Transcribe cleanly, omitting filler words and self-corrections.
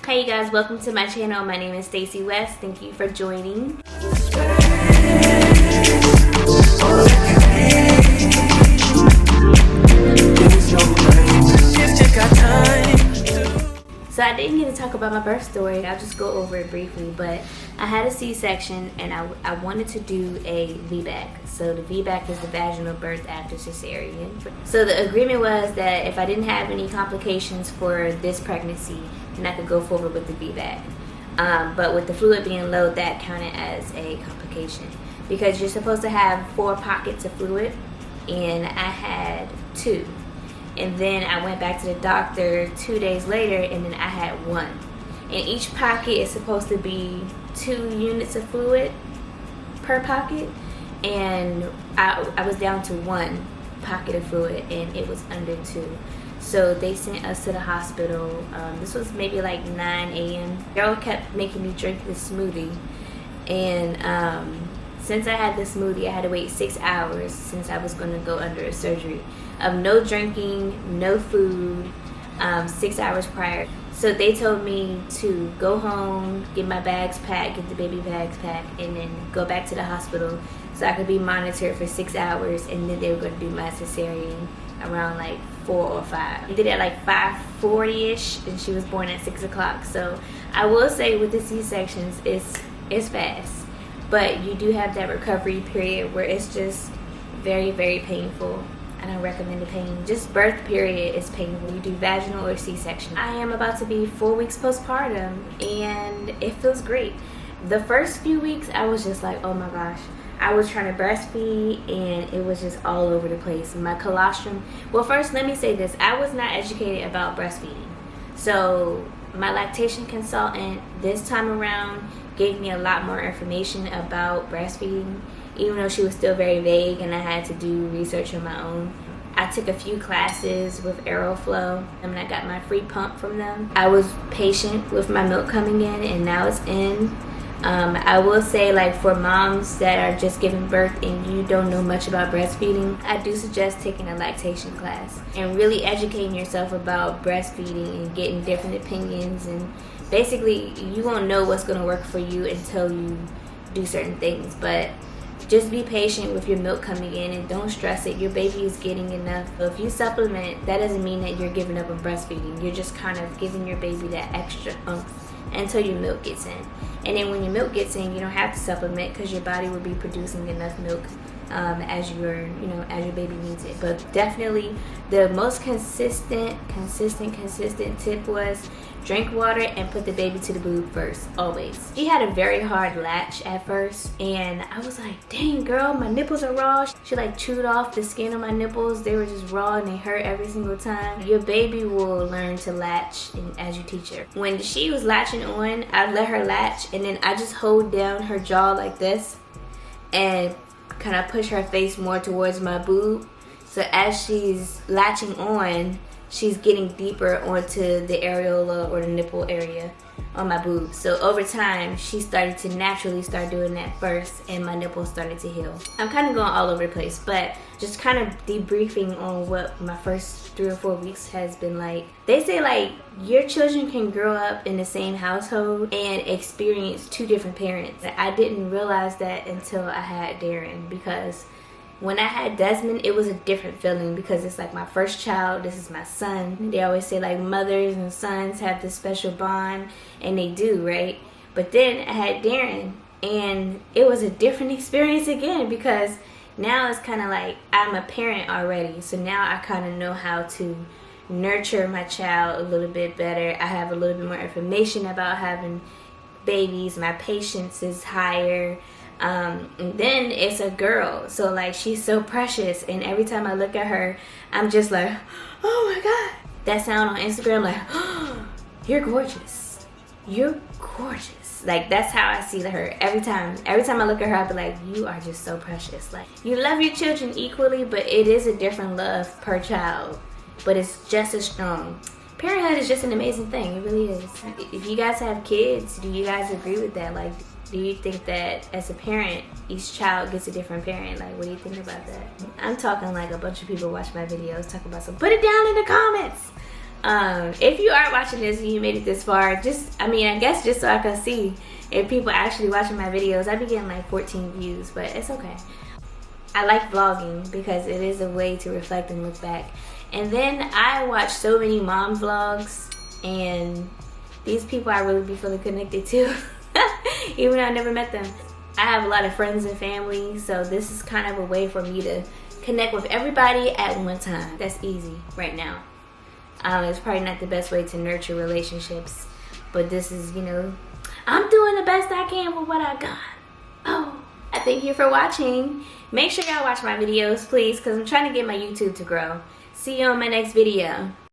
Hey you guys, welcome to my channel. My name is Stacy West. Thank you for joining. So I didn't get to talk about my birth story. I'll just go over it briefly, but I had a C-section and I wanted to do a VBAC. So the VBAC is the vaginal birth after cesarean. So the agreement was that if I didn't have any complications for this pregnancy, then I could go forward with the VBAC. But with the fluid being low, that counted as a complication because you're supposed to have 4 pockets of fluid and I had 2. And then I went back to the doctor 2 days later and then I had 1. And each pocket is supposed to be 2 units of fluid per pocket. And I was down to 1 pocket of fluid and it was under 2. So they sent us to the hospital. This was maybe like 9 a.m. Girl kept making me drink this smoothie. And since I had the smoothie, I had to wait 6 hours since I was going to go under a surgery of no drinking, no food, 6 hours prior. So they told me to go home, get my bags packed, get the baby bags packed, and then go back to the hospital so I could be monitored for 6 hours, and then they were going to do my cesarean around like 4 or 5. They did it at like 5:40ish, and she was born at 6 o'clock. So I will say with the C-sections, it's fast. But you do have that recovery period where it's just very, very painful. I don't recommend the pain. Just birth period is painful. You do vaginal or C-section. I am about to be 4 weeks postpartum and it feels great. The first few weeks I was just like, oh my gosh. I was trying to breastfeed and it was just all over the place. My colostrum. Well, first let me say this. I was not educated about breastfeeding. So my lactation consultant this time around gave me a lot more information about breastfeeding, even though she was still very vague and I had to do research on my own. I took a few classes with Aeroflow and I got my free pump from them. I was patient with my milk coming in and now it's in. I will say, like, for moms that are just giving birth and you don't know much about breastfeeding, I do suggest taking a lactation class and really educating yourself about breastfeeding and getting different opinions, and basically you won't know what's going to work for you until you do certain things. But just be patient with your milk coming in and don't stress it. Your baby is getting enough. So if you supplement, that doesn't mean that you're giving up on breastfeeding. You're just kind of giving your baby that extra oomph until your milk gets in. And then when your milk gets in, you don't have to supplement because your body will be producing enough milk as your baby needs it. But definitely the most consistent tip was drink water and put the baby to the boob first, always. She had a very hard latch at first and I was like, dang girl, my nipples are raw. She like chewed off the skin of my nipples. They were just raw and they hurt every single time. Your baby will learn to latch as you teach her. When she was latching on, I let her latch and then I just hold down her jaw like this and kind of push her face more towards my boob. So as she's latching on, she's getting deeper onto the areola or the nipple area on my boob. So over time, she started to naturally start doing that first and my nipples started to heal. I'm kind of going all over the place, but just kind of debriefing on what my first 3 or 4 weeks has been like. They say like your children can grow up in the same household and experience 2 different parents. I didn't realize that until I had Daryn, because when I had Desmond, it was a different feeling because it's like my first child. This is my son. They always say like mothers and sons have this special bond, and they do, right? But then I had Daryn, and it was a different experience again because now it's kind of like I'm a parent already. So now I kind of know how to nurture my child a little bit better. I have a little bit more information about having babies. My patience is higher. And then it's a girl, so like she's so precious, and every time I look at her I'm just like, oh my god, that sound on Instagram like, oh, you're gorgeous, like that's how I see her every time I look at her. I'll be like, you are just so precious. Like, you love your children equally, but it is a different love per child, but it's just as strong. Parenthood is just an amazing thing. It really is. If you guys have kids, do you guys agree with that? Like, do you think that as a parent, each child gets a different parent? Like, what do you think about that? I'm talking like a bunch of people watch my videos talk about some. Put it down in the comments. If you are watching this and you made it this far, I guess just so I can see if people actually watching my videos. I be getting like 14 views, but it's okay. I like vlogging because it is a way to reflect and look back. And then I watch so many mom vlogs, and these people I really be feeling connected to, even though I never met them. I have a lot of friends and family, so this is kind of a way for me to connect with everybody at one time. That's easy right now. It's probably not the best way to nurture relationships, but this is, you know, I'm doing the best I can with what I got. Oh, I thank you for watching. Make sure y'all watch my videos, please, because I'm trying to get my YouTube to grow. See you on my next video.